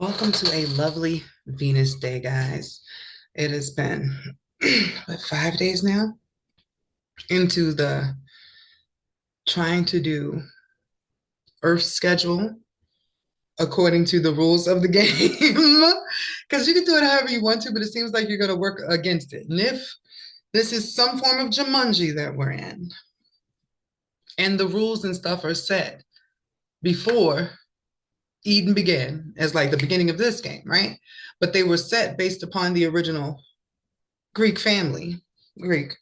Welcome to a lovely Venus day, guys. It has been 5 days now into the trying to do Earth schedule according to the rules of the game. Because you can do it however you want to, but it seems like you're going to work against it. And if this is some form of Jumanji that we're in, and the rules and stuff are set before Eden began, as like the beginning of this game, right? But they were set based upon the original Greek family, Greek,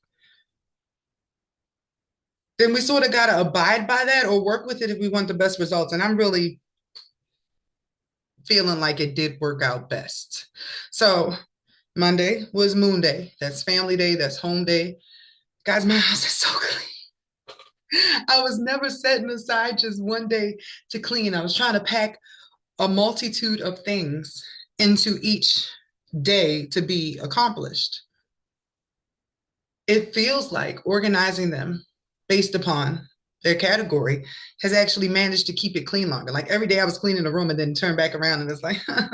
then we sort of got to abide by that or work with it if we want the best results. And I'm really feeling like it did work out best. So Monday was Moon Day. That's family day. That's home day. Guys, my house is so clean. I was never setting aside just one day to clean. I was trying to pack a multitude of things into each day to be accomplished. It feels like organizing them based upon their category has actually managed to keep it clean longer. Like every day I was cleaning the room and then turn back around and it's like, every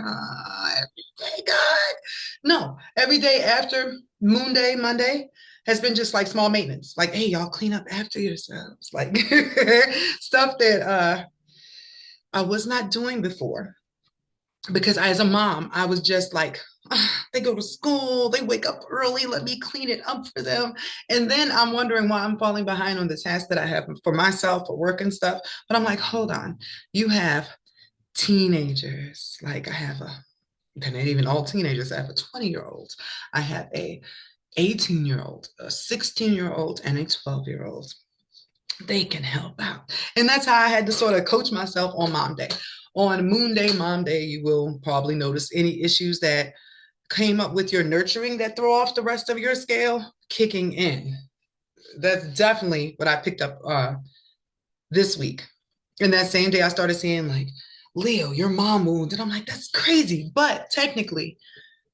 day, God. No, every day after Moon Day, Monday, has been just like small maintenance. Like, hey, y'all clean up after yourselves. Like stuff that I was not doing before because as a mom, I was just like, they go to school, they wake up early, let me clean it up for them. And then I'm wondering why I'm falling behind on the tasks that I have for myself, for work and stuff. But I'm like, hold on, you have teenagers. Like I have not even all teenagers, I have a 20-year-old. I have a 18-year-old, a 16-year-old, and a 12-year-old. They can help out. And that's how I had to sort of coach myself on Mom Day. On Moon Day, Mom Day, you will probably notice any issues that came up with your nurturing that throw off the rest of your scale kicking in. That's definitely what I picked up this week. And that same day, I started seeing like, Leo, your mom wound. And I'm like, that's crazy. But technically,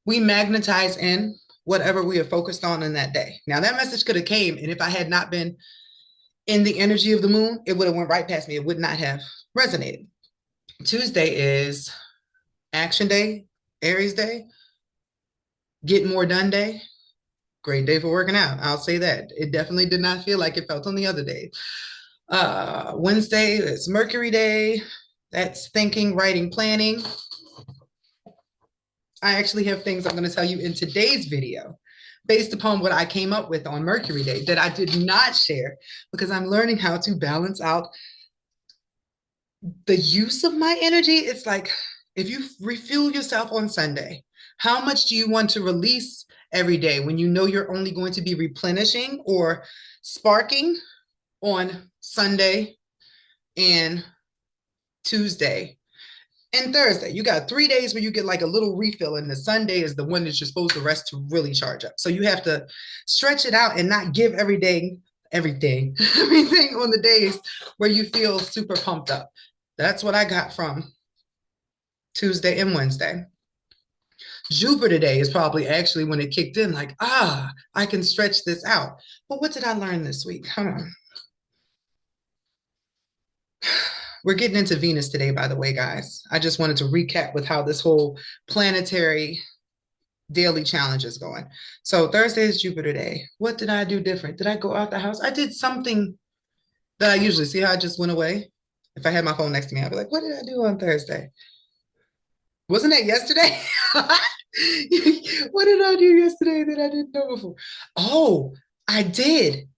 we magnetize in whatever we are focused on in that day. Now, that message could have came. And if I had not been in the energy of the moon, it would have went right past me. It would not have resonated. Tuesday is action day, Aries day, get more done day. Great day for working out. I'll say that. It definitely did not feel like it felt on the other day. Wednesday is Mercury day. That's thinking, writing, planning. I actually have things I'm going to tell you in today's video based upon what I came up with on Mercury day that I did not share because I'm learning how to balance out the use of my energy. It's like if you refuel yourself on Sunday, how much do you want to release every day when you know you're only going to be replenishing or sparking on Sunday and Tuesday and Thursday? You got 3 days where you get like a little refill, and the Sunday is the one that you're supposed to rest to really charge up. So you have to stretch it out and not give everything on the days where you feel super pumped up. That's what I got from Tuesday and Wednesday. Jupiter day is probably actually when it kicked in, like, I can stretch this out. But what did I learn this week? Hold on. We're getting into Venus today, by the way, guys. I just wanted to recap with how this whole planetary daily challenge is going. So Thursday is Jupiter day. What did I do different? Did I go out the house? I did something that I usually see how I just went away. If I had my phone next to me, I'd be like, what did I do on Thursday? Wasn't that yesterday? What did I do yesterday that I didn't know before? Oh, I did.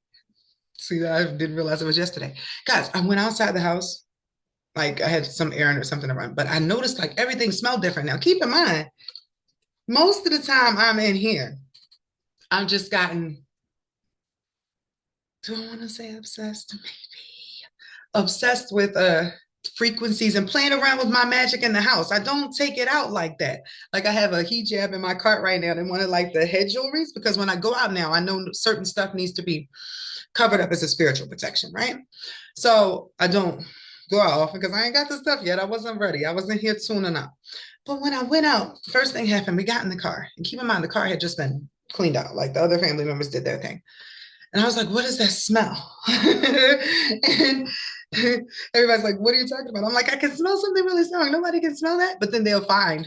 See, I didn't realize it was yesterday. Guys, I went outside the house. Like I had some errand or something to run, but I noticed like everything smelled different. Now, keep in mind, most of the time I'm in here, I've just gotten, do I want to say obsessed? Maybe obsessed with frequencies and playing around with my magic in the house. I don't take it out like that. Like I have a hijab in my cart right now and one of like the head jewelries because when I go out now, I know certain stuff needs to be covered up as a spiritual protection, right? So I don't go out often because I ain't got the stuff yet. I wasn't ready. I wasn't here tuning up. But when I went out, first thing happened, we got in the car. And keep in mind, the car had just been cleaned out. Like the other family members did their thing. And I was like, what is that smell? And Everybody's like, what are you talking about? I'm like, I can smell something really strong. Nobody can smell that. But then they'll find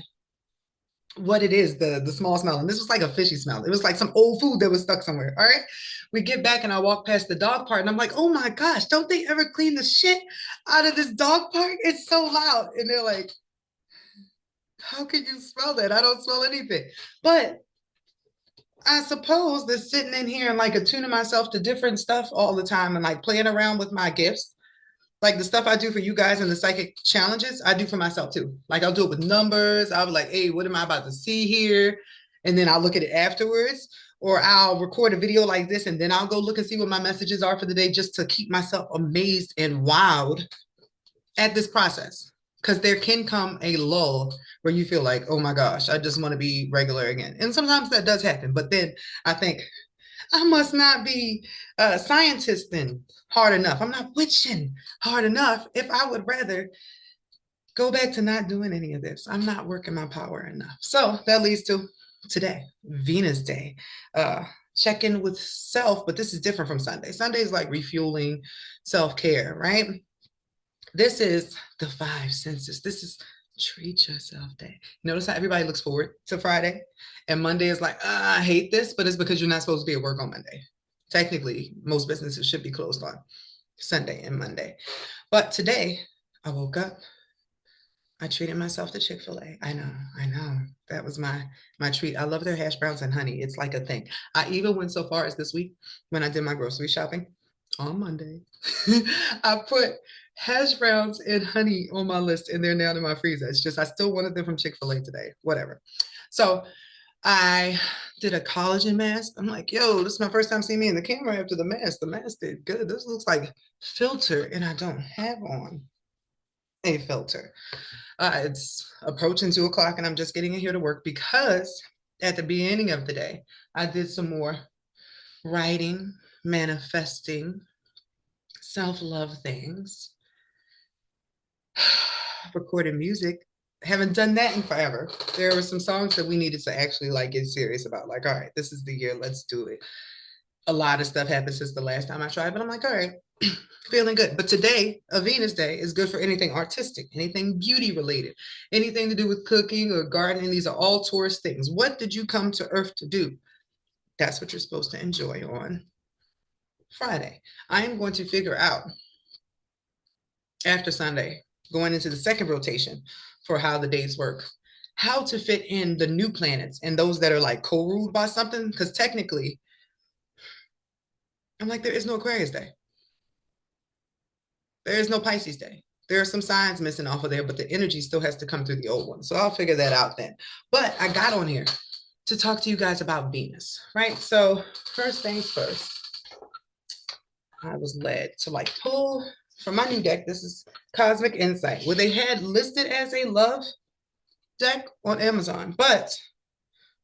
what it is, the small smell. And this was like a fishy smell. It was like some old food that was stuck somewhere. All right. We get back and I walk past the dog park and I'm like, oh my gosh, don't they ever clean the shit out of this dog park? It's so loud. And they're like, how can you smell that? I don't smell anything. But I suppose that sitting in here and like attuning myself to different stuff all the time and like playing around with my gifts, like the stuff I do for you guys and the psychic challenges, I do for myself too. Like I'll do it with numbers. I'll be like, hey, what am I about to see here? And then I'll look at it afterwards. Or I'll record a video like this and then I'll go look and see what my messages are for the day just to keep myself amazed and wowed at this process. Because there can come a lull where you feel like, oh my gosh, I just want to be regular again. And sometimes that does happen. But then I think, I must not be scientisting hard enough. I'm not witching hard enough if I would rather go back to not doing any of this. I'm not working my power enough. So that leads to today, Venus Day. Check in with self, but this is different from Sunday. Sunday is like refueling self-care, right? This is the five senses. This is treat yourself day. Notice how everybody looks forward to Friday and Monday is like, I hate this, but it's because you're not supposed to be at work on Monday. Technically, most businesses should be closed on Sunday and Monday. But today I woke up, I treated myself to Chick-fil-A. I know. That was my treat. I love their hash browns and honey. It's like a thing. I even went so far as this week when I did my grocery shopping on Monday. I put hash browns and honey on my list and they're now in my freezer. It's just I still wanted them from Chick-fil-A today. Whatever. So I did a collagen mask. I'm like, yo, this is my first time seeing me in the camera after the mask. The mask did good. This looks like filter and I don't have on a filter. It's approaching 2 o'clock and I'm just getting in here to work because at the beginning of the day, I did some more writing, manifesting, self-love things, recorded music. Haven't done that in forever. There were some songs that we needed to actually like get serious about. Like, all right, this is the year, let's do it. A lot of stuff happened since the last time I tried, but I'm like, all right, feeling good. But today, a Venus day, is good for anything artistic, anything beauty related, anything to do with cooking or gardening. These are all Taurus things. What did you come to Earth to do? That's what you're supposed to enjoy on Friday. I am going to figure out after Sunday, going into the second rotation for how the days work, how to fit in the new planets and those that are like co-ruled by something. Because technically, I'm like, there is no Aquarius day. There is no Pisces day. There are some signs missing off of there, but the energy still has to come through the old one. So I'll figure that out then. But I got on here to talk to you guys about Venus, right? So first things first, I was led to like pull from my new deck. This is Cosmic Insight, where they had listed as a love deck on Amazon. But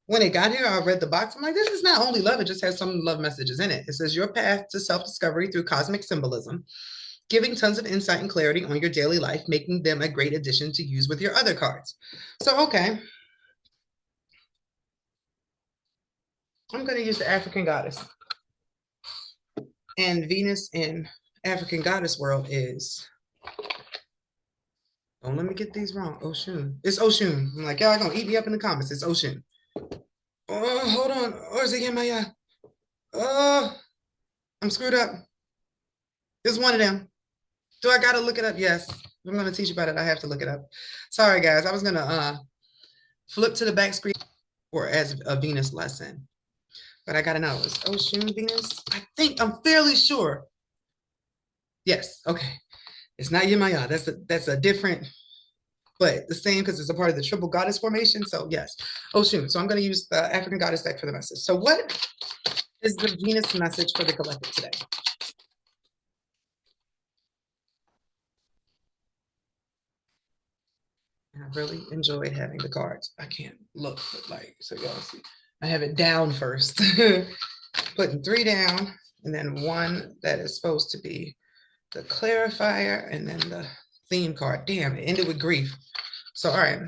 when it got here, I read the box. I'm like, this is not only love, it just has some love messages in it. It says, your path to self-discovery through cosmic symbolism, giving tons of insight and clarity on your daily life, making them a great addition to use with your other cards. So, okay. I'm going to use the African goddess. And Venus in African goddess world is, don't let me get these wrong, Oshun. It's Oshun. I'm like, y'all gonna eat me up in the comments. It's Oshun. Oh, hold on. Or is it Yemaya? Oh, I'm screwed up. It's one of them. Do I gotta look it up? Yes. I'm gonna teach you about it. I have to look it up. Sorry, guys. I was gonna flip to the back screen or as a Venus lesson. But I gotta know. It's Oshun Venus? I think I'm fairly sure. Yes, okay. It's not Yemaya. That's a different, but the same because it's a part of the triple goddess formation. So yes, Oshun. So I'm going to use the African goddess deck for the message. So what is the Venus message for the collective today? And I really enjoyed having the cards. I can't look, but like, so y'all see. I have it down first. Putting 3 down, and then 1 that is supposed to be the clarifier, and then the theme card. Damn, it ended with grief. So, all right.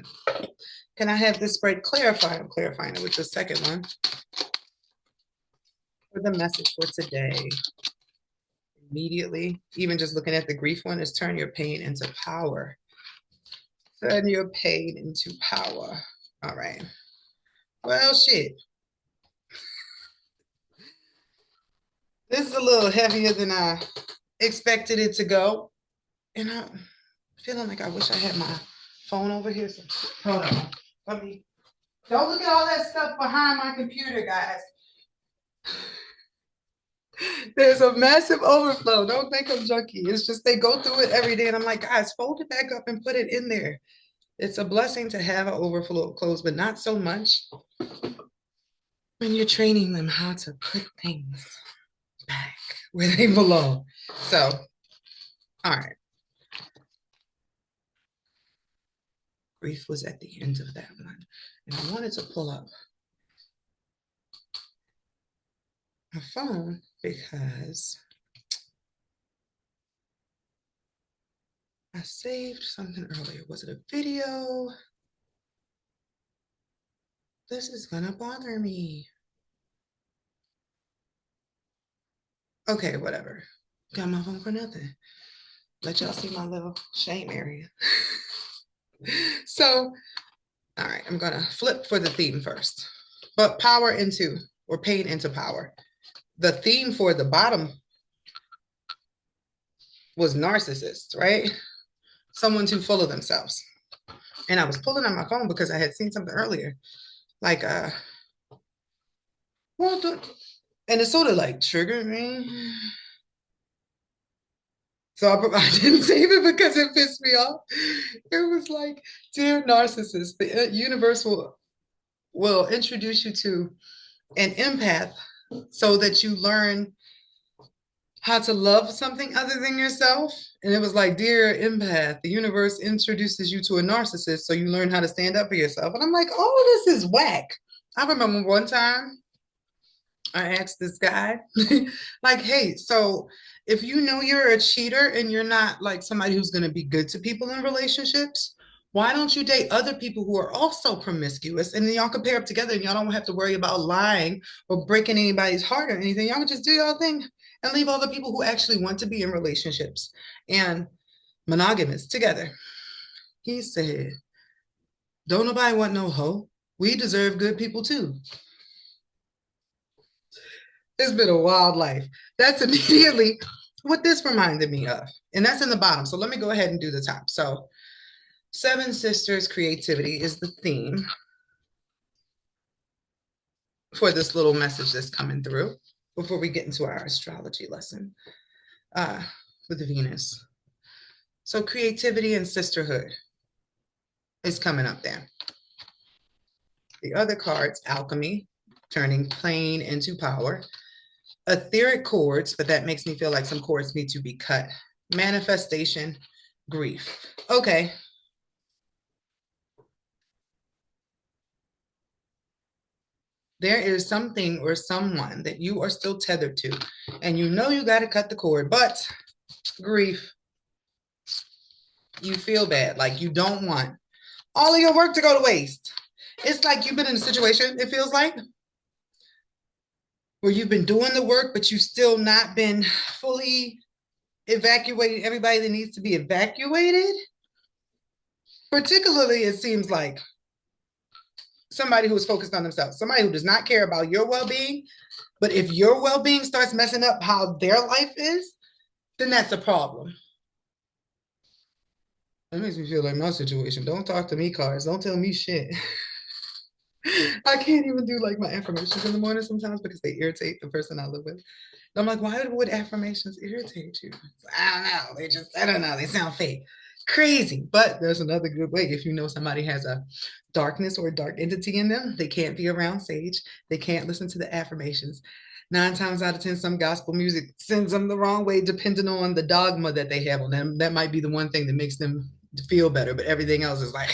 Can I have this spread clarify? I'm clarifying it with the second one. For the message for today. immediately, even just looking at the grief one, is turn your pain into power. Turn your pain into power. All right. Well, shit. This is a little heavier than I expected it to go. And I'm feeling like I wish I had my phone over here. So hold on. Let me, don't look at all that stuff behind my computer, guys. There's a massive overflow. Don't think I'm junky. It's just they go through it every day. And I'm like, guys, fold it back up and put it in there. It's a blessing to have an overflow of clothes, but not so much when you're training them how to put things back where they belong. So, all right. Grief was at the end of that one. And I wanted to pull up my phone because I saved something earlier. Was it a video? This is gonna bother me. Okay, whatever. Got my phone for nothing. Let y'all see my little shame area. So, all right, I'm gonna flip for the theme first. But power into, or pain into power. The theme for the bottom was narcissist, right? Someone too full of themselves. And I was pulling on my phone because I had seen something earlier. Like, well, and it sort of like triggered me. So I didn't save it because it pissed me off. It was like, dear narcissist, the universe will introduce you to an empath so that you learn how to love something other than yourself. And it was like, dear empath, the universe introduces you to a narcissist so you learn how to stand up for yourself. And I'm like, oh, this is whack. I remember one time I asked this guy, like, hey, so if you know you're a cheater and you're not like somebody who's going to be good to people in relationships, why don't you date other people who are also promiscuous and then y'all can pair up together and y'all don't have to worry about lying or breaking anybody's heart or anything. Y'all can just do y'all thing and leave all the people who actually want to be in relationships and monogamous together. He said, don't nobody want no hoe. We deserve good people too. It's been a wild life. That's immediately what this reminded me of. And that's in the bottom. So let me go ahead and do the top. So Seven Sisters Creativity is the theme for this little message that's coming through before we get into our astrology lesson with Venus. So creativity and sisterhood is coming up there. The other cards, alchemy, turning pain into power. Etheric cords, but that makes me feel like some cords need to be cut. Manifestation, grief. Okay. There is something or someone that you are still tethered to, and you know you got to cut the cord, but grief. You feel bad, like you don't want all of your work to go to waste. It's like you've been in a situation, it feels like, where you've been doing the work, but you've still not been fully evacuating everybody that needs to be evacuated. Particularly, it seems like somebody who is focused on themselves, somebody who does not care about your well-being. But if your well-being starts messing up how their life is, then that's a problem. That makes me feel like my situation. Don't talk to me, cards. Don't tell me shit. I can't even do like my affirmations in the morning sometimes because they irritate the person I live with. I'm like, why would affirmations irritate you? I don't know. I don't know. They sound fake. Crazy. But there's another good way. If you know somebody has a darkness or a dark entity in them, they can't be around sage. They can't listen to the affirmations. 9 times out of 10, some gospel music sends them the wrong way, depending on the dogma that they have on them. That might be the one thing that makes them feel better, but everything else is like,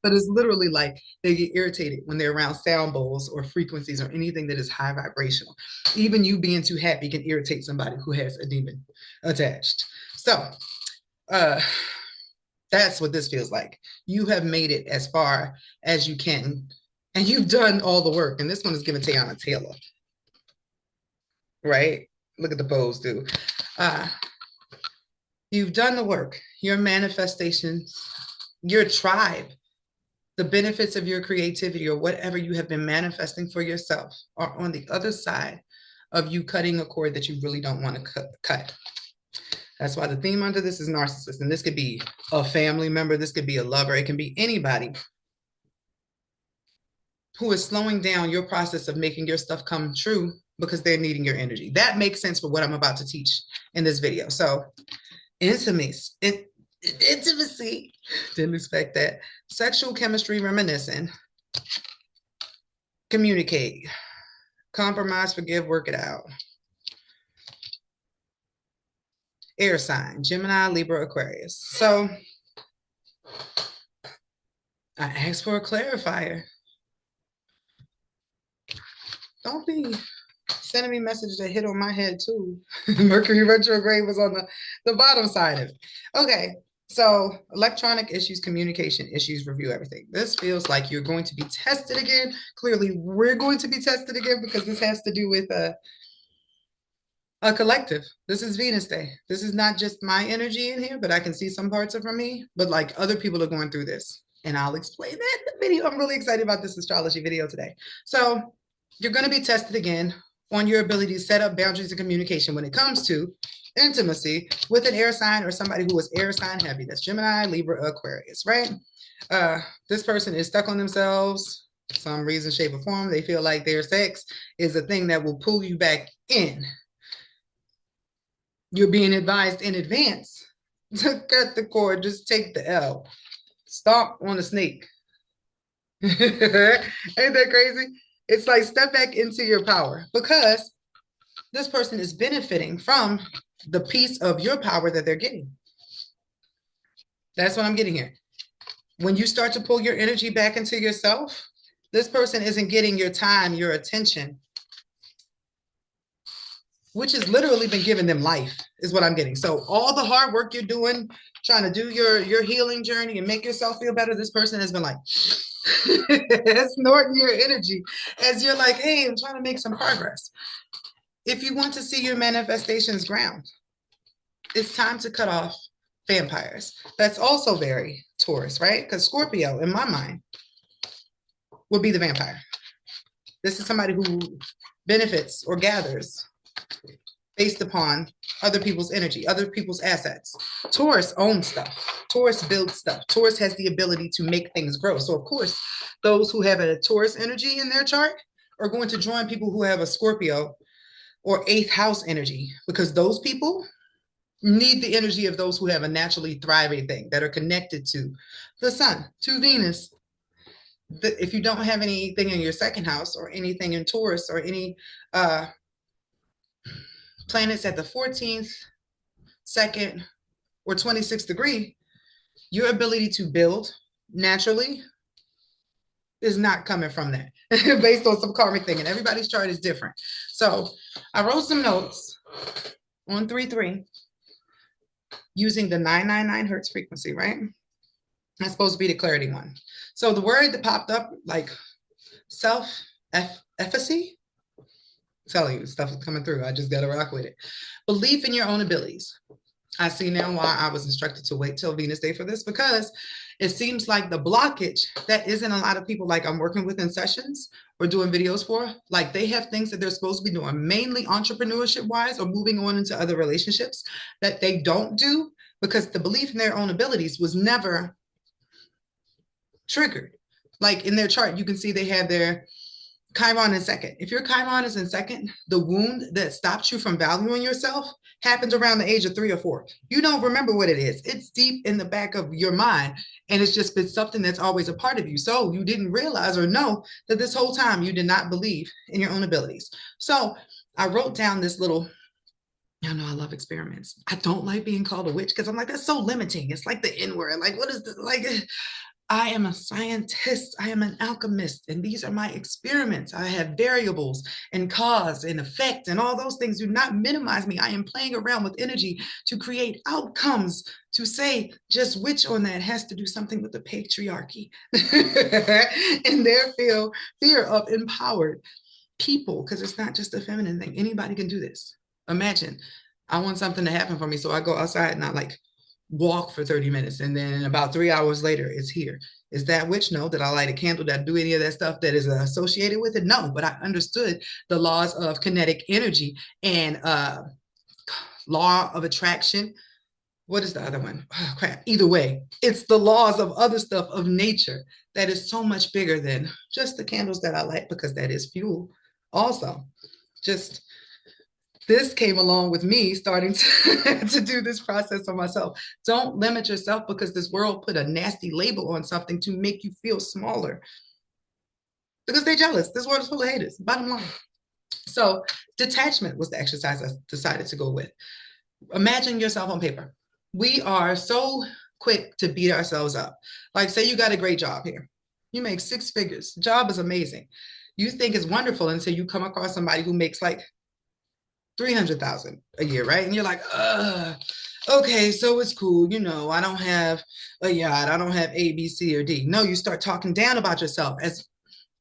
but it's literally like they get irritated when they're around sound bowls or frequencies or anything that is high vibrational. Even you being too happy can irritate somebody who has a demon attached. So that's what this feels like. You have made it as far as you can, and you've done all the work. And this one is given Teyana Taylor, right? Look at the pose too. Uh, you've done the work. Your manifestations, your tribe, the benefits of your creativity or whatever you have been manifesting for yourself are on the other side of you cutting a cord that you really don't want to cut. That's why the theme under this is narcissist. And this could be a family member, this could be a lover, it can be anybody who is slowing down your process of making your stuff come true because they're needing your energy. That makes sense for what I'm about to teach in this video. So intimacy, didn't expect that. Sexual chemistry reminiscing, communicate, compromise, forgive, work it out. Air sign, Gemini, Libra, Aquarius. So I asked for a clarifier. Don't be sending me messages that hit on my head too. Mercury retrograde was on the bottom side of it. Okay, so electronic issues, communication issues, review everything. This feels like you're going to be tested again. Clearly, we're going to be tested again because this has to do with a collective. This is Venus Day. This is not just my energy in here, but I can see some parts of it from me. But like other people are going through this, and I'll explain that in the video. I'm really excited about this astrology video today. So you're going to be tested again on your ability to set up boundaries of communication when it comes to intimacy with an air sign or somebody who is air sign heavy. That's Gemini, Libra, Aquarius, right? This person is stuck on themselves, some reason, shape, or form. They feel like their sex is a thing that will pull you back in. You're being advised in advance to cut the cord, just take the L. Stomp on a snake. Ain't that crazy? It's like step back into your power because this person is benefiting from the piece of your power that they're getting. That's what I'm getting here. When you start to pull your energy back into yourself, this person isn't getting your time, your attention, which has literally been giving them life, is what I'm getting. So all the hard work you're doing, trying to do your healing journey and make yourself feel better, this person has been like, snorting your energy as you're like, hey, I'm trying to make some progress. If you want to see your manifestations ground, it's time to cut off vampires. That's also very Taurus, right? Because Scorpio, in my mind, would be the vampire. This is somebody who benefits or gathers based upon other people's energy, other people's assets. Taurus owns stuff. Taurus builds stuff. Taurus has the ability to make things grow. So of course, those who have a Taurus energy in their chart are going to join people who have a Scorpio or eighth house energy, because those people need the energy of those who have a naturally thriving thing that are connected to the sun, to Venus. If you don't have anything in your second house or anything in Taurus or any planets at the 14th, 2nd, or 26th degree, your ability to build naturally is not coming from that based on some karmic thing. And everybody's chart is different. So I wrote some notes on 3-3 using the 999 hertz frequency, right? That's supposed to be the clarity one. So the word that popped up, like self-efficacy, telling you stuff is coming through. I just got to rock with it. Belief in your own abilities. I see now why I was instructed to wait till Venus Day for this, because it seems like the blockage that isn't a lot of people like I'm working with in sessions or doing videos for, like they have things that they're supposed to be doing, mainly entrepreneurship wise or moving on into other relationships that they don't do because the belief in their own abilities was never triggered. Like in their chart, you can see they have their Chiron in second. If your Chiron is in second, the wound that stops you from valuing yourself happens around the age of 3 or 4. You don't remember what it is. It's deep in the back of your mind, and it's just been something that's always a part of you. So you didn't realize or know that this whole time you did not believe in your own abilities. So I wrote down this little, I know I love experiments. I don't like being called a witch because I'm like, that's so limiting. It's like the N word. Like, what is this? Like, I am a scientist, I am an alchemist, and these are my experiments. I have variables and cause and effect and all those things. Do not minimize me. I am playing around with energy to create outcomes. To say just which on that has to do something with the patriarchy and their fear of empowered people, because it's not just a feminine thing. Anybody can do this. Imagine I want something to happen for me. So I go outside and I like walk for 30 minutes. And then about 3 hours later, it's here. Is that witch? No. Did I light a candle? Did I do any of that stuff that is associated with it? No. But I understood the laws of kinetic energy and law of attraction. What is the other one? Oh, crap. Either way, it's the laws of other stuff of nature that is so much bigger than just the candles that I light, because that is fuel. Also, just this came along with me starting to do this process on myself. Don't limit yourself because this world put a nasty label on something to make you feel smaller because they're jealous. This world is full of haters, bottom line. So, detachment was the exercise I decided to go with. Imagine yourself on paper. We are so quick to beat ourselves up. Like, say you got a great job here, you make 6 figures, the job is amazing. You think it's wonderful until you come across somebody who makes like 300,000 a year, right? And you're like, okay, so it's cool. I don't have a yacht. I don't have A, B, C, or D. No, you start talking down about yourself as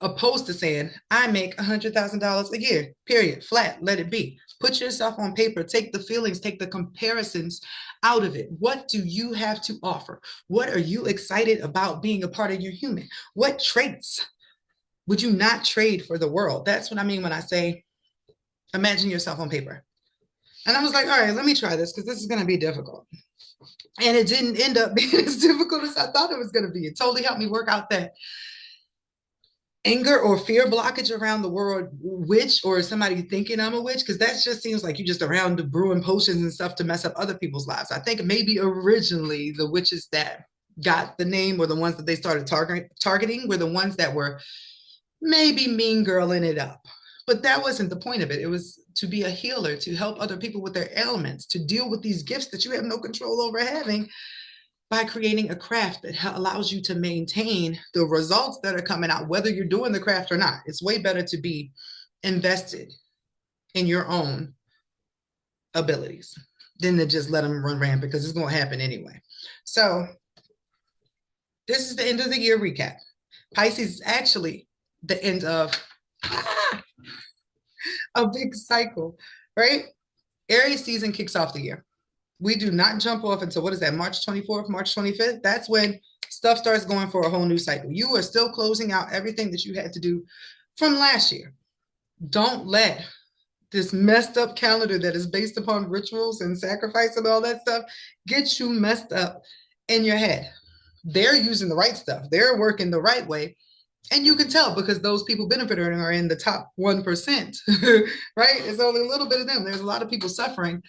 opposed to saying, I make $100,000 a year, period, flat, let it be. Put yourself on paper, take the feelings, take the comparisons out of it. What do you have to offer? What are you excited about being a part of your human? What traits would you not trade for the world? That's what I mean when I say, imagine yourself on paper. And I was like, all right, let me try this because this is going to be difficult. And it didn't end up being as difficult as I thought it was going to be. It totally helped me work out that anger or fear blockage around the word witch or somebody thinking I'm a witch, because that just seems like you just around brewing potions and stuff to mess up other people's lives. I think maybe originally the witches that got the name or the ones that they started targeting were the ones that were maybe mean girling it up. But that wasn't the point of it. It was to be a healer, to help other people with their ailments, to deal with these gifts that you have no control over having by creating a craft that allows you to maintain the results that are coming out, whether you're doing the craft or not. It's way better to be invested in your own abilities than to just let them run rampant, because it's going to happen anyway. So this is the end of the year recap. Pisces is actually the end of a big cycle, right? Aries season kicks off the year. We do not jump off until, what is that, March 24th, March 25th? That's when stuff starts going for a whole new cycle. You are still closing out everything that you had to do from last year. Don't let this messed up calendar that is based upon rituals and sacrifice and all that stuff get you messed up in your head. They're using the right stuff. They're working the right way. And you can tell because those people benefiting are in the top 1%, right? It's only a little bit of them. There's a lot of people suffering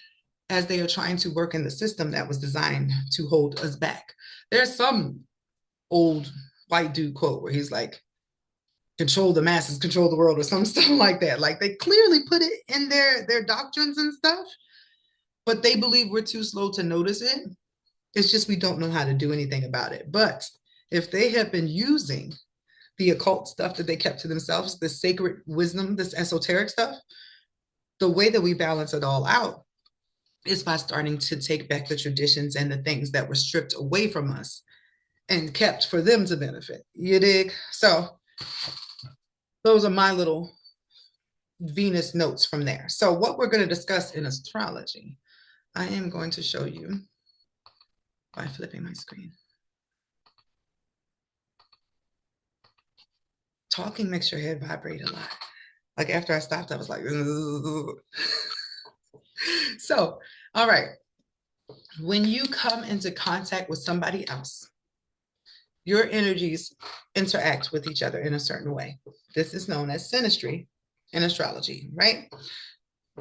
as they are trying to work in the system that was designed to hold us back. There's some old white dude quote where he's like, control the masses, control the world, or some stuff like that. Like, they clearly put it in their doctrines and stuff, but they believe we're too slow to notice it. It's just we don't know how to do anything about it. But if they have been using the occult stuff that they kept to themselves, the sacred wisdom, this esoteric stuff, the way that we balance it all out is by starting to take back the traditions and the things that were stripped away from us and kept for them to benefit. You dig? So those are my little Venus notes from there. So what we're going to discuss in astrology, I am going to show you by flipping my screen. Talking makes your head vibrate a lot. Like, after I stopped, I was like, so, all right. When you come into contact with somebody else, your energies interact with each other in a certain way. This is known as synastry in astrology, right?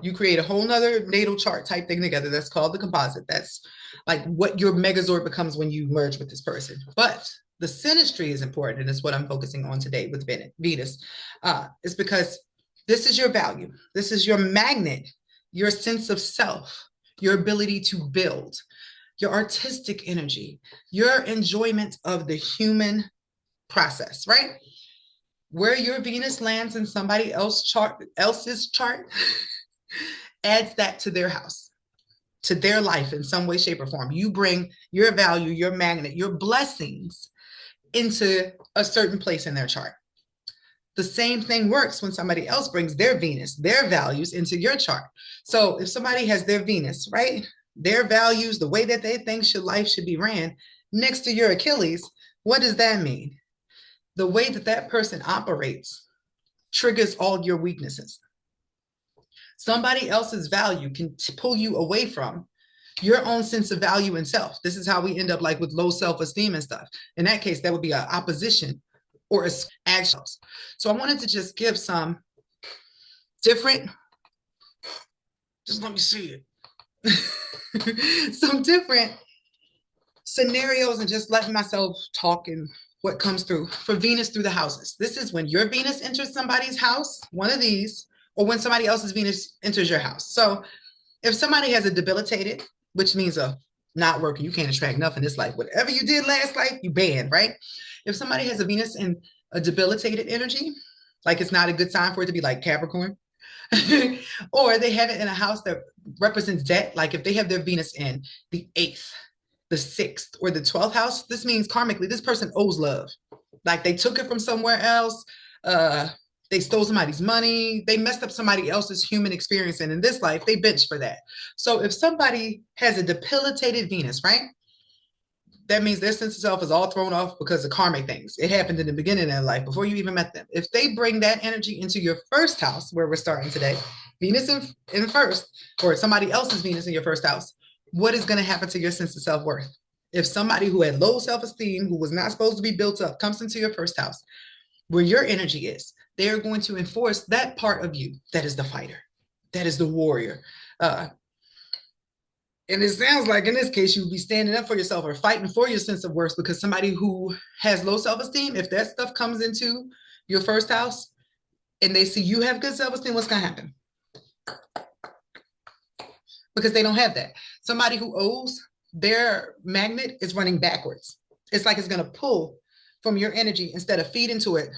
You create a whole nother natal chart type thing together. That's called the composite. That's like what your megazord becomes when you merge with this person. But the synastry is important, and it's what I'm focusing on today with Venus. It's because this is your value. This is your magnet, your sense of self, your ability to build, your artistic energy, your enjoyment of the human process, right? Where your Venus lands in somebody else's chart adds that to their house, to their life in some way, shape, or form. You bring your value, your magnet, your blessings into a certain place in their chart. The same thing works when somebody else brings their Venus, their values into your chart. So if somebody has their Venus, right? Their values, the way that they think life should be ran next to your Achilles, what does that mean? The way that that person operates triggers all your weaknesses. Somebody else's value can pull you away from your own sense of value and self. This is how we end up like with low self-esteem and stuff. In that case, that would be an opposition or actions. So I wanted to just give some different, just let me see it. Some different scenarios and just letting myself talk and what comes through for Venus through the houses. This is when your Venus enters somebody's house, one of these, or when somebody else's Venus enters your house. So if somebody has a debilitated, which means a not working, you can't attract nothing. It's like whatever you did last life, you banned, right? If somebody has a Venus in a debilitated energy, like it's not a good time for it to be like Capricorn, or they have it in a house that represents debt, like if they have their Venus in the 8th, the 6th, or the 12th house, this means karmically, this person owes love. Like they took it from somewhere else, they stole somebody's money, they messed up somebody else's human experience, and in this life, they bench for that. So if somebody has a debilitated Venus, right? That means their sense of self is all thrown off because of karmic things. It happened in the beginning of their life before you even met them. If they bring that energy into your first house, where we're starting today, Venus in first, or somebody else's Venus in your first house, what is going to happen to your sense of self-worth? If somebody who had low self-esteem, who was not supposed to be built up, comes into your first house, where your energy is, they are going to enforce that part of you that is the fighter, that is the warrior. And it sounds like in this case, you would be standing up for yourself or fighting for your sense of worth, because somebody who has low self-esteem, if that stuff comes into your first house and they see you have good self-esteem, what's going to happen? Because they don't have that. Somebody who owes, their magnet is running backwards. It's like it's going to pull from your energy instead of feed into it,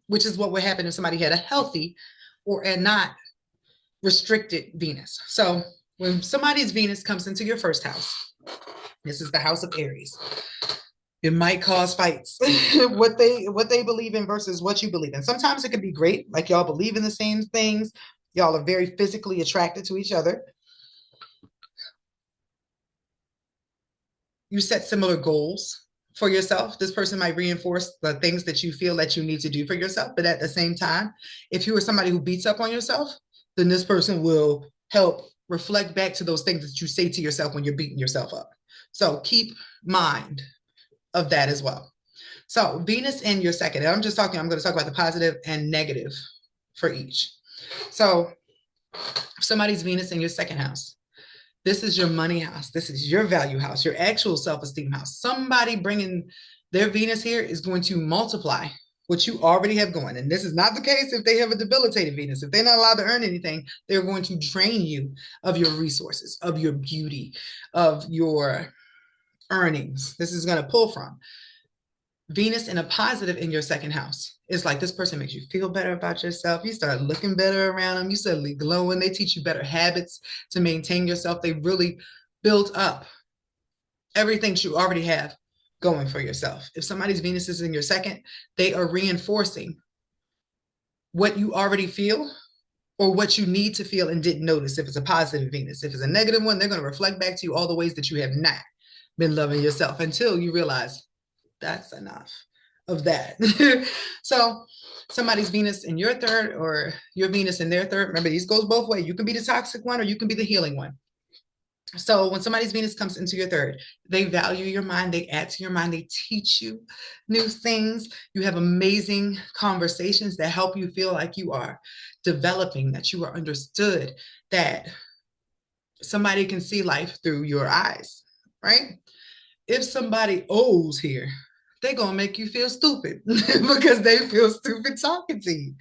which is what would happen if somebody had a healthy or a not restricted Venus. So when somebody's Venus comes into your first house, this is the house of Aries, it might cause fights. what they believe in versus what you believe in. Sometimes it can be great, like y'all believe in the same things. Y'all are very physically attracted to each other. You set similar goals for yourself. This person might reinforce the things that you feel that you need to do for yourself. But at the same time, if you are somebody who beats up on yourself, then this person will help reflect back to those things that you say to yourself when you're beating yourself up. So keep mind of that as well. So Venus in your second, and I'm going to talk about the positive and negative for each. So if somebody's Venus in your second house, this is your money house. This is your value house, your actual self-esteem house. Somebody bringing their Venus here is going to multiply what you already have going. And this is not the case if they have a debilitated Venus. If they're not allowed to earn anything, they're going to drain you of your resources, of your beauty, of your earnings. This is going to pull from. Venus in a positive in your second house. It's like this person makes you feel better about yourself. You start looking better around them. You suddenly glowing. They teach you better habits to maintain yourself. They really build up everything you already have going for yourself. If somebody's Venus is in your second, they are reinforcing what you already feel or what you need to feel and didn't notice. If it's a positive Venus, if it's a negative one, they're going to reflect back to you all the ways that you have not been loving yourself until you realize that's enough of that. So somebody's Venus in your third or your Venus in their third, remember these goes both ways. You can be the toxic one or you can be the healing one. So when somebody's Venus comes into your third, they value your mind, they add to your mind, they teach you new things. You have amazing conversations that help you feel like you are developing, that you are understood, that somebody can see life through your eyes, right? If somebody owes here, they're going to make you feel stupid because they feel stupid talking to you.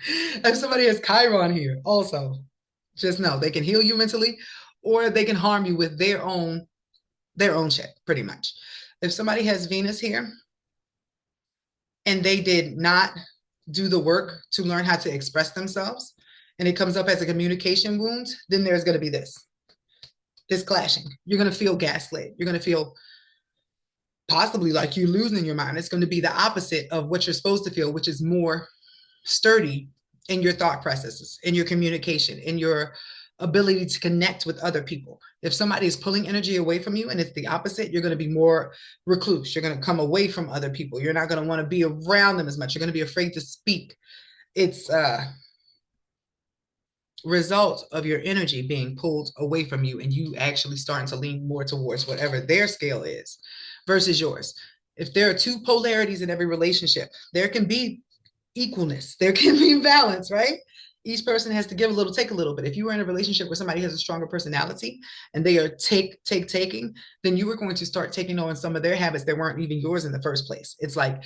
If somebody has Chiron here, also, just know they can heal you mentally or they can harm you with their own shit, pretty much. If somebody has Venus here and they did not do the work to learn how to express themselves and it comes up as a communication wound, then there's going to be this clashing. You're going to feel gaslit. You're going to feel possibly like you're losing your mind. It's going to be the opposite of what you're supposed to feel, which is more sturdy in your thought processes, in your communication, in your ability to connect with other people. If somebody is pulling energy away from you and it's the opposite, you're going to be more recluse. You're going to come away from other people. You're not going to want to be around them as much. You're going to be afraid to speak. It's a result of your energy being pulled away from you and you actually starting to lean more towards whatever their scale is versus yours. If there are two polarities in every relationship, there can be equalness, there can be balance, right? Each person has to give a little, take a little. But if you are in a relationship where somebody has a stronger personality and they are taking, then you are going to start taking on some of their habits that weren't even yours in the first place. It's like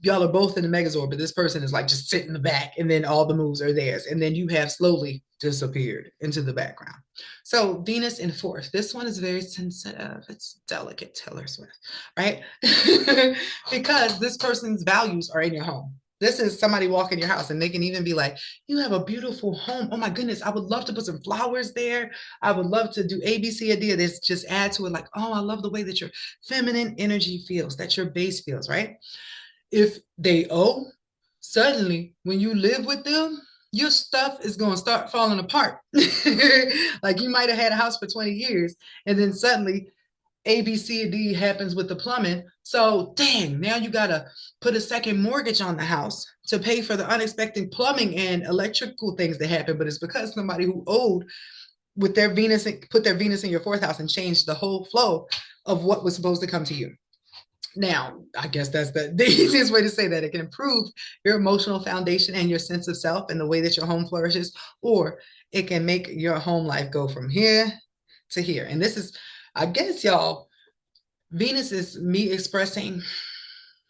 y'all are both in the Megazord, but this person is like just sitting in the back, and then all the moves are theirs, and then you have slowly disappeared into the background. So Venus in fourth, this one is very sensitive. It's delicate, Taylor Swift, right? Because this person's values are in your home. This is somebody walking your house and they can even be like, you have a beautiful home. Oh my goodness, I would love to put some flowers there. I would love to do A, B, C, or D. This just add to it like, oh, I love the way that your feminine energy feels, that your base feels, right? If they owe, suddenly when you live with them, your stuff is going to start falling apart. Like you might have had a house for 20 years and then suddenly A, B, C, and D happens with the plumbing. So dang, now you got to put a second mortgage on the house to pay for the unexpected plumbing and electrical things that happen. But it's because somebody who owed with their Venus, put their Venus in your fourth house and changed the whole flow of what was supposed to come to you. Now, I guess that's the easiest way to say that. It can improve your emotional foundation and your sense of self and the way that your home flourishes, or it can make your home life go from here to here. And this is, I guess, y'all, Venus is me expressing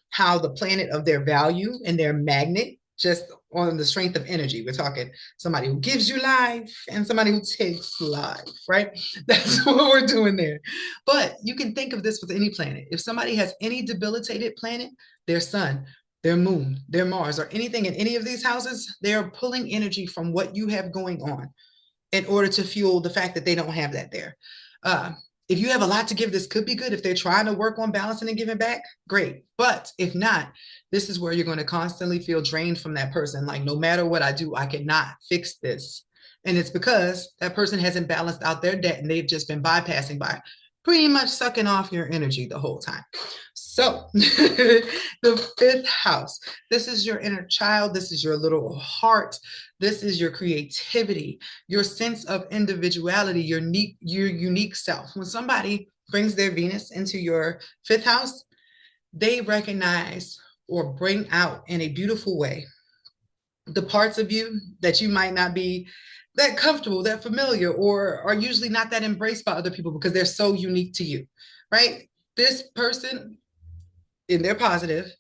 how the planet of their value and their magnet, just on the strength of energy. We're talking somebody who gives you life and somebody who takes life, right? That's what we're doing there. But you can think of this with any planet. If somebody has any debilitated planet, their sun, their moon, their Mars, or anything in any of these houses, they are pulling energy from what you have going on in order to fuel the fact that they don't have that there. Uh, if you have a lot to give, this could be good. If they're trying to work on balancing and giving back, great. But if not, this is where you're going to constantly feel drained from that person. Like, no matter what I do, I cannot fix this. And it's because that person hasn't balanced out their debt and they've just been bypassing by pretty much sucking off your energy the whole time. So, the fifth house, this is your inner child. This is your little heart. This is your creativity, your sense of individuality, your unique self. When somebody brings their Venus into your fifth house, they recognize or bring out in a beautiful way the parts of you that you might not be that comfortable, that familiar, or are usually not that embraced by other people because they're so unique to you, right? This person, in their positive,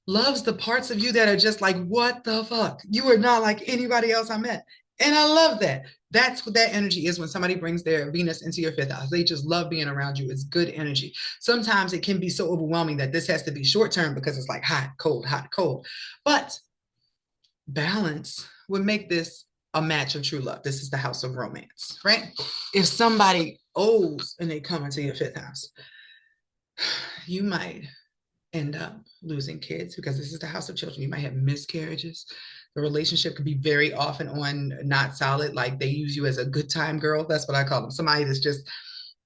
loves the parts of you that are just like, what the fuck? You are not like anybody else I met. And I love that. That's what that energy is when somebody brings their Venus into your fifth house. They just love being around you. It's good energy. Sometimes it can be so overwhelming that this has to be short term because it's like hot, cold, hot, cold. But balance would make this a match of true love. This is the house of romance, right? If somebody owes and they come into your fifth house, you might end up losing kids because this is the house of children. You might have miscarriages. The relationship could be very often on not solid. Like they use you as a good time girl. That's what I call them. Somebody that's just,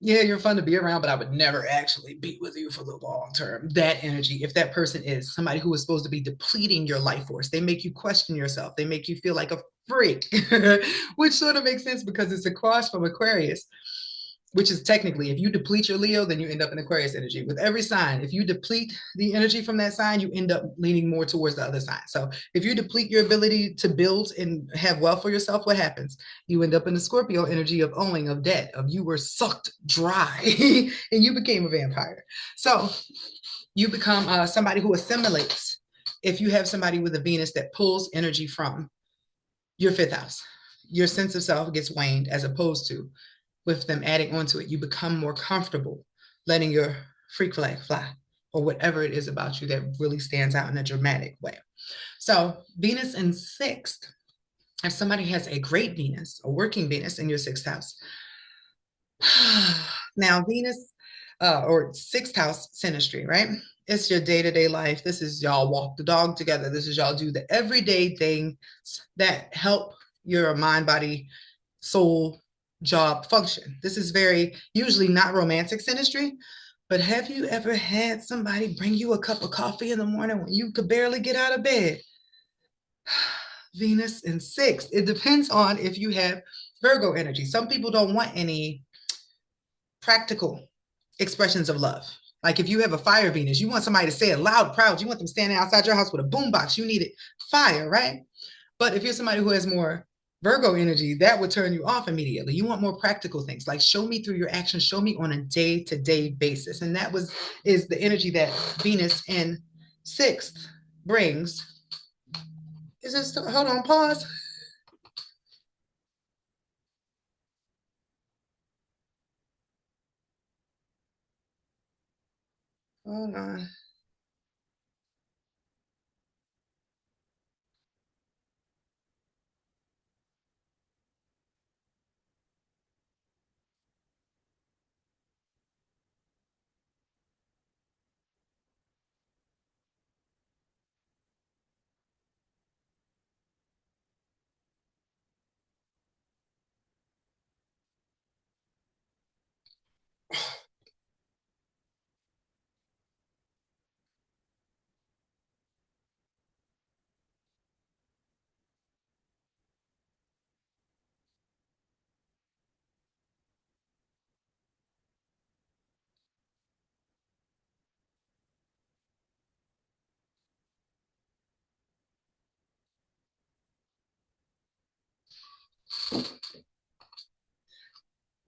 yeah, you're fun to be around, but I would never actually be with you for the long term. That energy, if that person is somebody who is supposed to be depleting your life force, they make you question yourself. They make you feel like a freak, which sort of makes sense because it's across from Aquarius, which is technically, if you deplete your Leo, then you end up in Aquarius energy. With every sign, if you deplete the energy from that sign, you end up leaning more towards the other sign. So if you deplete your ability to build and have wealth for yourself, what happens? You end up in the Scorpio energy of owing, of debt, of you were sucked dry and you became a vampire. So you become somebody who assimilates if you have somebody with a Venus that pulls energy from your fifth house. Your sense of self gets waned as opposed to with them adding onto it, you become more comfortable letting your freak flag fly or whatever it is about you that really stands out in a dramatic way. So Venus in sixth, if somebody has a great Venus, a working Venus in your sixth house, now Venus or sixth house synastry, right? It's your day-to-day life. This is y'all walk the dog together. This is y'all do the everyday things that help your mind, body, soul, job function. This is very usually not romantic synastry, but have you ever had somebody bring you a cup of coffee in the morning when you could barely get out of bed? Venus in sixth. It depends on if you have Virgo energy. Some people don't want any practical expressions of love. Like if you have a fire Venus, you want somebody to say it loud, proud. You want them standing outside your house with a boombox. You need it fire, right? But if you're somebody who has more Virgo energy, that would turn you off immediately. You want more practical things, like show me through your actions, show me on a day-to-day basis. And that is the energy that Venus in sixth brings. Is this, hold on, pause. Hold on.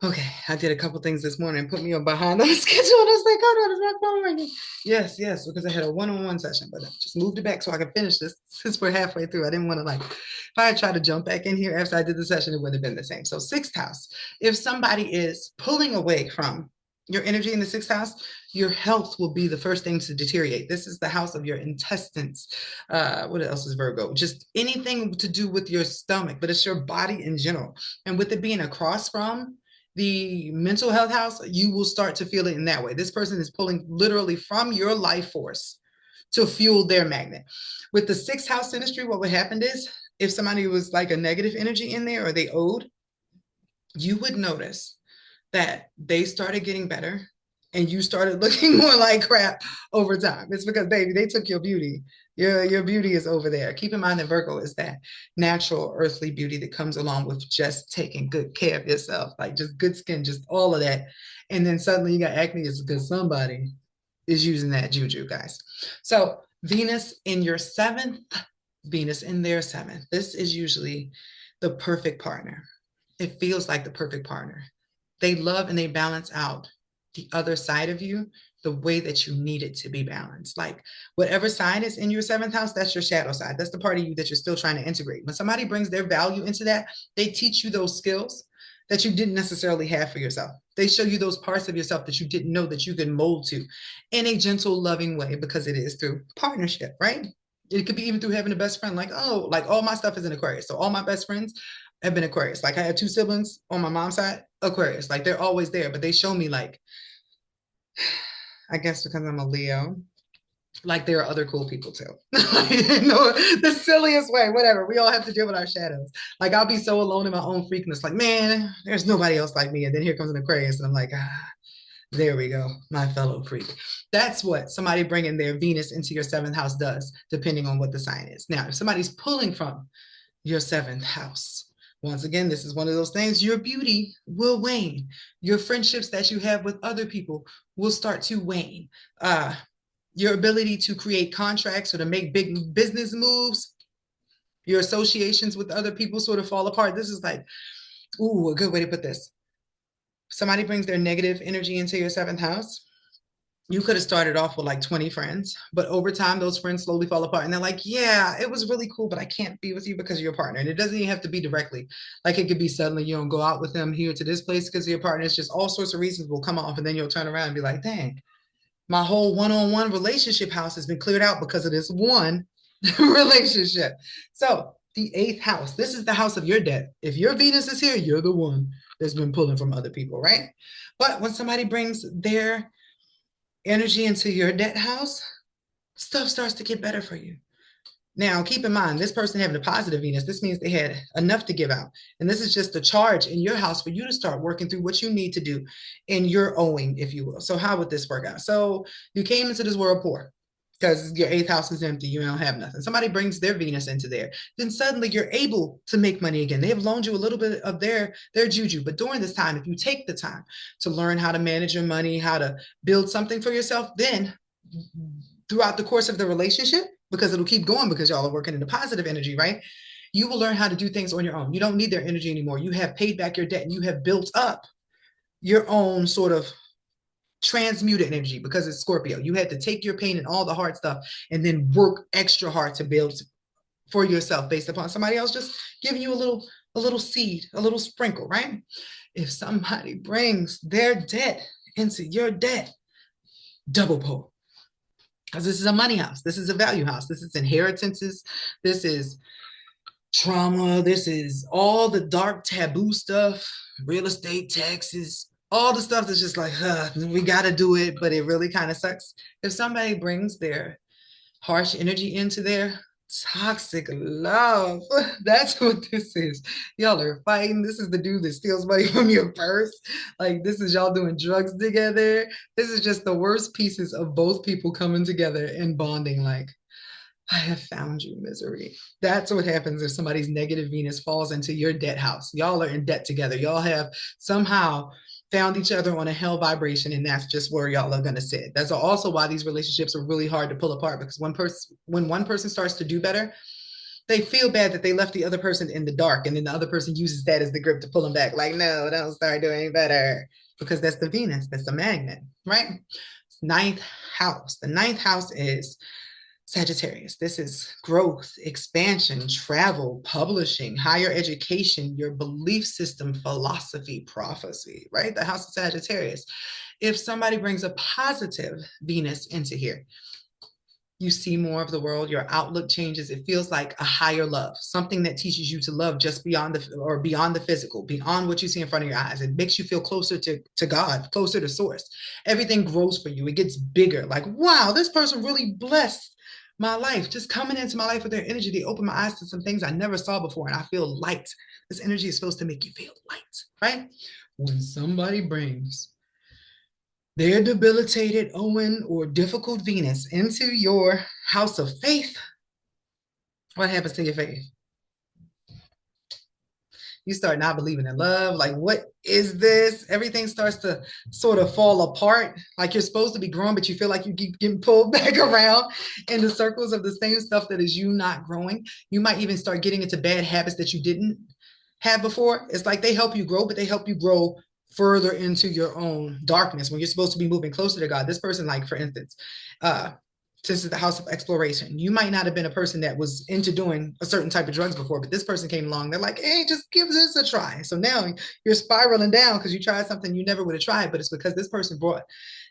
Okay, I did a couple things this morning, put me on behind on the schedule. And I was like, oh no, it's my phone ringing. Yes, yes, because I had a one-on-one session, but I just moved it back so I could finish this since we're halfway through. I didn't want to like, if I had tried to jump back in here after I did the session, it would have been the same. So sixth house, if somebody is pulling away from your energy in the sixth house, your health will be the first thing to deteriorate. This is the house of your intestines. What else is Virgo? Just anything to do with your stomach, but it's your body in general. And with it being across from the mental health house, you will start to feel it in that way. This person is pulling literally from your life force to fuel their magnet. With the sixth house synastry, what would happen is if somebody was like a negative energy in there or they owed, you would notice that they started getting better and you started looking more like crap over time. It's because, baby, they took your beauty. Your beauty is over there. Keep in mind that Virgo is that natural earthly beauty that comes along with just taking good care of yourself, like just good skin, just all of that. And then suddenly you got acne, it's because somebody is using that juju, guys. So Venus in your seventh, Venus in their seventh. This is usually the perfect partner. It feels like the perfect partner. They love and they balance out the other side of you the way that you need it to be balanced. Like whatever side is in your seventh house, that's your shadow side. That's the part of you that you're still trying to integrate. When somebody brings their value into that, they teach you those skills that you didn't necessarily have for yourself. They show you those parts of yourself that you didn't know that you could mold to in a gentle, loving way because it is through partnership, right? It could be even through having a best friend. Like, oh, like all my stuff is in Aquarius. So all my best friends have been Aquarius. Like I have two siblings on my mom's side, Aquarius. Like they're always there, but they show me like, I guess because I'm a Leo, like there are other cool people too. No, the silliest way, whatever. We all have to deal with our shadows. Like I'll be so alone in my own freakness. Like, man, there's nobody else like me. And then here comes an Aquarius, and I'm like, there we go, my fellow freak. That's what somebody bringing their Venus into your seventh house does, depending on what the sign is. Now, if somebody's pulling from your seventh house, once again, this is one of those things, your beauty will wane. Your friendships that you have with other people will start to wane. Your ability to create contracts or to make big business moves, your associations with other people sort of fall apart. This is like, ooh, a good way to put this. Somebody brings their negative energy into your seventh house. You could have started off with like 20 friends, but over time, those friends slowly fall apart. And they're like, yeah, it was really cool, but I can't be with you because of your partner. And it doesn't even have to be directly. Like it could be suddenly you don't go out with them here to this place because of your partner. It's just all sorts of reasons will come off. And then you'll turn around and be like, dang, my whole one-on-one relationship house has been cleared out because of this one relationship. So the eighth house, this is the house of your debt. If your Venus is here, you're the one that's been pulling from other people, right? But when somebody brings their energy into your debt house, stuff starts to get better for you. Now, keep in mind, this person having a positive Venus, this means they had enough to give out. And this is just a charge in your house for you to start working through what you need to do in your owing, if you will. So, how would this work out? So, you came into this world poor because your eighth house is empty. You don't have nothing. Somebody brings their Venus into there. Then suddenly you're able to make money again. They have loaned you a little bit of their juju. But during this time, if you take the time to learn how to manage your money, how to build something for yourself, then throughout the course of the relationship, because it'll keep going because y'all are working in the positive energy, right? You will learn how to do things on your own. You don't need their energy anymore. You have paid back your debt and you have built up your own sort of transmuted energy because it's Scorpio. You had to take your pain and all the hard stuff and then work extra hard to build for yourself based upon somebody else just giving you a little seed, a little sprinkle, right? If somebody brings their debt into your debt, double pull. Because this is a money house. This is a value house. This is inheritances. This is trauma. This is all the dark taboo stuff, real estate taxes, all the stuff that's just like, we got to do it, but it really kind of sucks. If somebody brings their harsh energy into their toxic love, that's what this is. Y'all are fighting. This is the dude that steals money from your purse. Like, this is y'all doing drugs together. This is just the worst pieces of both people coming together and bonding. Like, I have found you, misery. That's what happens if somebody's negative Venus falls into your debt house. Y'all are in debt together. Y'all have somehow found each other on a hell vibration, and that's just where y'all are going to sit. That's also why these relationships are really hard to pull apart, because when one person starts to do better, they feel bad that they left the other person in the dark, and then the other person uses that as the grip to pull them back. Like, no, don't start doing better, because that's the Venus, that's the magnet, right? Ninth house. The ninth house is Sagittarius. This is growth, expansion, travel, publishing, higher education, your belief system, philosophy, prophecy, right? The house of Sagittarius. If somebody brings a positive Venus into here, you see more of the world, your outlook changes. It feels like a higher love, something that teaches you to love just beyond the physical, beyond what you see in front of your eyes. It makes you feel closer to God, closer to source. Everything grows for you. It gets bigger. Like, wow, this person really blessed my life. Just coming into my life with their energy, they open my eyes to some things I never saw before, and I feel light. This energy is supposed to make you feel light, right? When somebody brings their debilitated Owen or difficult Venus into your house of faith, what happens to your faith? You start not believing in love. Like, what is this? Everything starts to sort of fall apart. Like, you're supposed to be growing, but you feel like you keep getting pulled back around in the circles of the same stuff that is you not growing. You might even start getting into bad habits that you didn't have before. It's like they help you grow, but they help you grow further into your own darkness when you're supposed to be moving closer to God. This person, like, for instance, this is the house of exploration. You might not have been a person that was into doing a certain type of drugs before, but this person came along. They're like, hey, just give this a try. So now you're spiraling down because you tried something you never would have tried, but it's because this person brought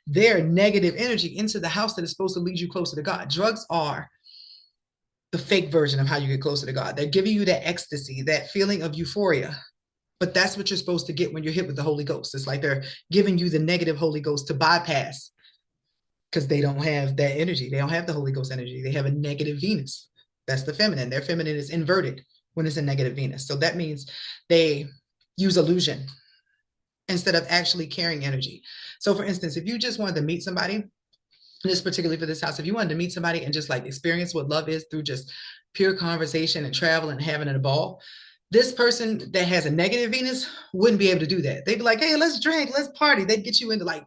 their negative energy into the house that is supposed to lead you closer to God. Drugs are the fake version of how you get closer to God. They're giving you that ecstasy, that feeling of euphoria. But that's what you're supposed to get when you're hit with the Holy Ghost. It's like they're giving you the negative Holy Ghost to bypass, because they don't have that energy. They don't have the Holy Ghost energy. They have a negative Venus. That's the feminine. Their feminine is inverted when it's a negative Venus. So that means they use illusion instead of actually carrying energy. So for instance, if you just wanted to meet somebody, this particularly for this house, if you wanted to meet somebody and just like experience what love is through just pure conversation and travel and having a ball, this person that has a negative Venus wouldn't be able to do that. They'd be like, hey, let's drink, let's party. They'd get you into like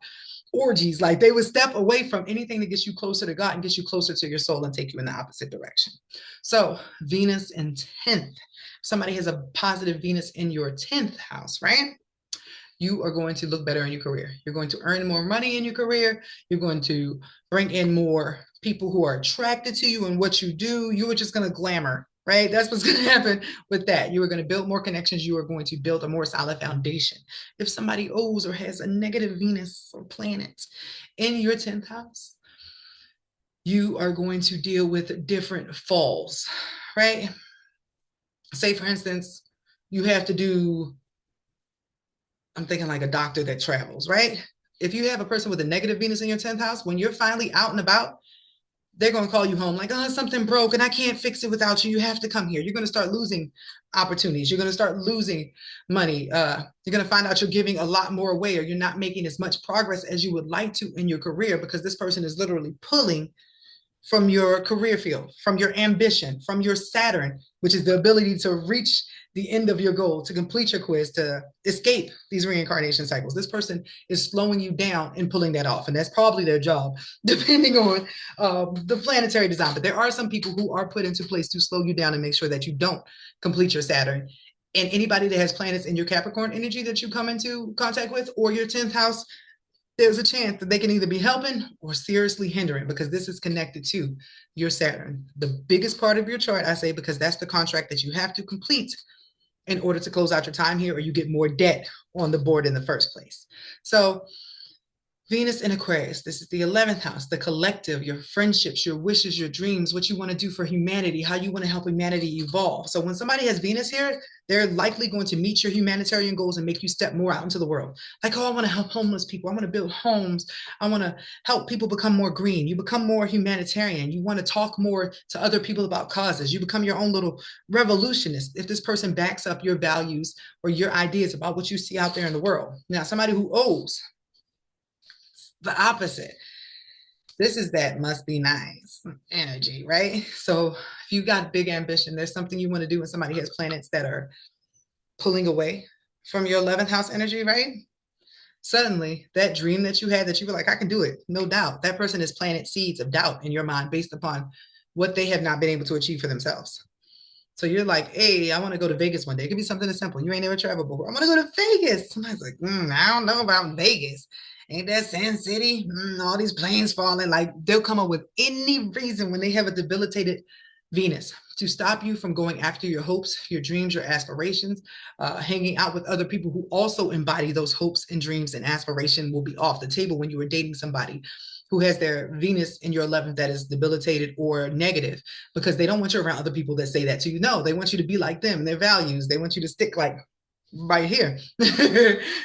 orgies. Like, they would step away from anything that gets you closer to God and gets you closer to your soul and take you in the opposite direction. So Venus in 10th, somebody has a positive Venus in your 10th house, right? You are going to look better in your career. You're going to earn more money in your career. You're going to bring in more people who are attracted to you and what you do. You are just going to glamour, right? That's what's going to happen with that. You are going to build more connections. You are going to build a more solid foundation. If somebody owes or has a negative Venus or planet in your 10th house, you are going to deal with different falls, right? Say, for instance, you have to do, I'm thinking like a doctor that travels, right? If you have a person with a negative Venus in your 10th house, when you're finally out and about, they're going to call you home like, oh, something broke and I can't fix it without you. You have to come here. You're going to start losing opportunities. You're going to start losing money. You're going to find out you're giving a lot more away, or you're not making as much progress as you would like to in your career, because this person is literally pulling from your career field, from your ambition, from your Saturn, which is the ability to reach the end of your goal, to complete your quiz, to escape these reincarnation cycles. This person is slowing you down and pulling that off. And that's probably their job, depending on the planetary design. But there are some people who are put into place to slow you down and make sure that you don't complete your Saturn. And anybody that has planets in your Capricorn energy that you come into contact with, or your 10th house, there's a chance that they can either be helping or seriously hindering, because this is connected to your Saturn, the biggest part of your chart, I say, because that's the contract that you have to complete in order to close out your time here, or you get more debt on the board in the first place. So Venus in Aquarius, this is the 11th house, the collective, your friendships, your wishes, your dreams, what you want to do for humanity, how you want to help humanity evolve. So when somebody has Venus here, they're likely going to meet your humanitarian goals and make you step more out into the world. Like, oh, I want to help homeless people. I want to build homes. I want to help people become more green. You become more humanitarian. You want to talk more to other people about causes. You become your own little revolutionist if this person backs up your values or your ideas about what you see out there in the world. Now, somebody who owes, the opposite. This is that must be nice energy, right? So if you got big ambition, there's something you want to do, and somebody has planets that are pulling away from your 11th house energy, right? Suddenly, that dream that you had that you were like, I can do it, no doubt. That person is planting seeds of doubt in your mind based upon what they have not been able to achieve for themselves. So you're like, hey, I want to go to Vegas one day. It could be something as simple. You ain't never traveled before. I want to go to Vegas. Somebody's like, I don't know about Vegas. Ain't that Sand City? All these planes falling. Like, they'll come up with any reason when they have a debilitated Venus to stop you from going after your hopes, your dreams, your aspirations. Hanging out with other people who also embody those hopes and dreams and aspiration will be off the table when you are dating somebody who has their Venus in your 11th that is debilitated or negative, because they don't want you around other people that say that to you. No, they want you to be like them, their values. They want you to stick like right here.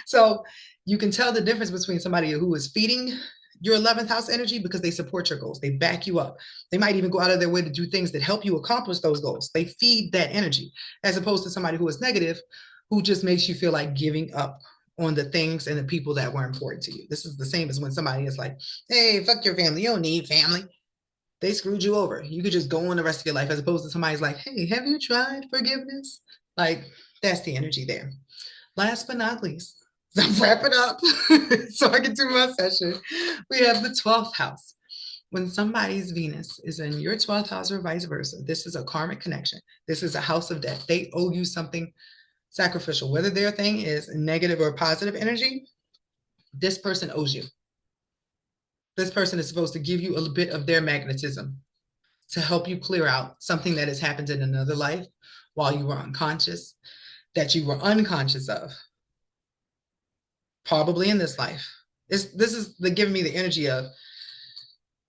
So you can tell the difference between somebody who is feeding your 11th house energy because they support your goals. They back you up. They might even go out of their way to do things that help you accomplish those goals. They feed that energy, as opposed to somebody who is negative, who just makes you feel like giving up on the things and the people that were important to you. This is the same as when somebody is like, hey, fuck your family. You don't need family. They screwed you over. You could just go on the rest of your life, as opposed to somebody's like, hey, have you tried forgiveness? Like, that's the energy there. Last but not least, so wrap it up so I can do my session. We have the 12th house. When somebody's Venus is in your 12th house or vice versa, this is a karmic connection. This is a house of debt. They owe you something sacrificial, whether their thing is negative or positive energy. This person owes you. This person is supposed to give you a bit of their magnetism to help you clear out something that has happened in another life while you were unconscious, that you were unconscious of, probably in this life. This is giving me the energy of,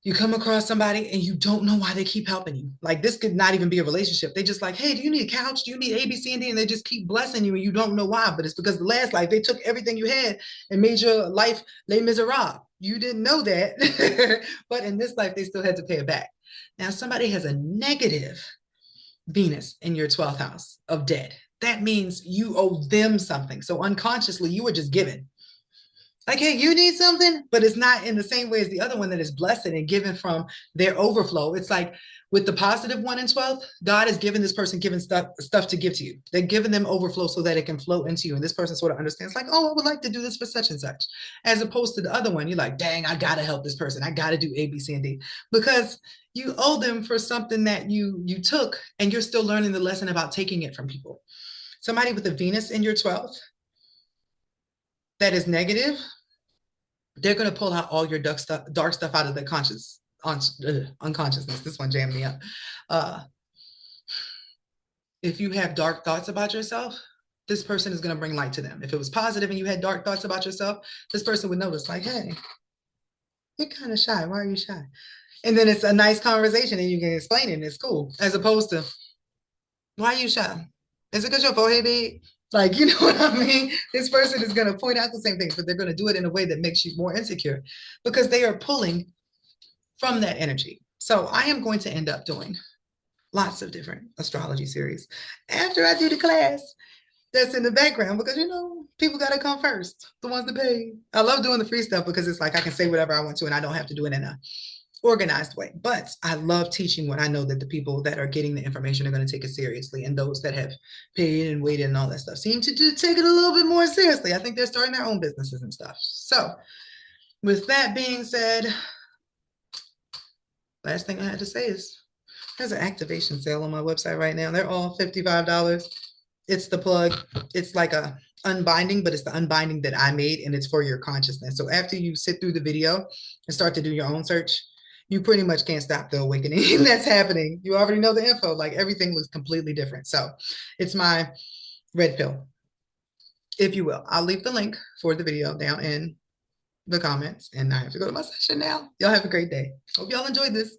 you come across somebody and you don't know why they keep helping you. Like, this could not even be a relationship. They just like, hey, do you need a couch? Do you need A, B, C, and D? And they just keep blessing you and you don't know why. But it's because the last life, they took everything you had and made your life les miserables. You didn't know that. But in this life, they still had to pay it back. Now, somebody has a negative Venus in your 12th house of debt. That means you owe them something. So unconsciously, you were just given. Like, hey, you need something, but it's not in the same way as the other one that is blessed and given from their overflow. It's like with the positive one in 12th, God is giving this person given stuff to give to you. They're giving them overflow so that it can flow into you. And this person sort of understands, like, oh, I would like to do this for such and such. As opposed to the other one, you're like, dang, I got to help this person. I got to do A, B, C, and D. Because you owe them for something that you took, and you're still learning the lesson about taking it from people. Somebody with a Venus in your 12th that is negative, they're going to pull out all your dark stuff out of the unconsciousness. This one jammed me up. If you have dark thoughts about yourself, this person is going to bring light to them. If it was positive and you had dark thoughts about yourself, this person would notice, like, hey, you're kind of shy. Why are you shy? And then it's a nice conversation and you can explain it and it's cool. As opposed to, why are you shy? Is it because your forehead big? Like, you know what I mean? This person is going to point out the same things, but they're going to do it in a way that makes you more insecure because they are pulling from that energy. So I am going to end up doing lots of different astrology series after I do the class that's in the background because, you know, people got to come first, the ones that pay. I love doing the free stuff because it's like I can say whatever I want to and I don't have to do it in a organized way. But I love teaching when I know that the people that are getting the information are going to take it seriously, and those that have paid and waited and all that stuff seem to take it a little bit more seriously. I think they're starting their own businesses and stuff. So, with that being said, last thing I had to say is there's an activation sale on my website right now. They're all $55. It's the plug. It's like a unbinding, but it's the unbinding that I made, and it's for your consciousness. So after you sit through the video and start to do your own search, you pretty much can't stop the awakening that's happening. You already know the info. Like everything looks completely different. So it's my red pill, if you will. I'll leave the link for the video down in the comments, and I have to go to my session now. Y'all have a great day. Hope y'all enjoyed this.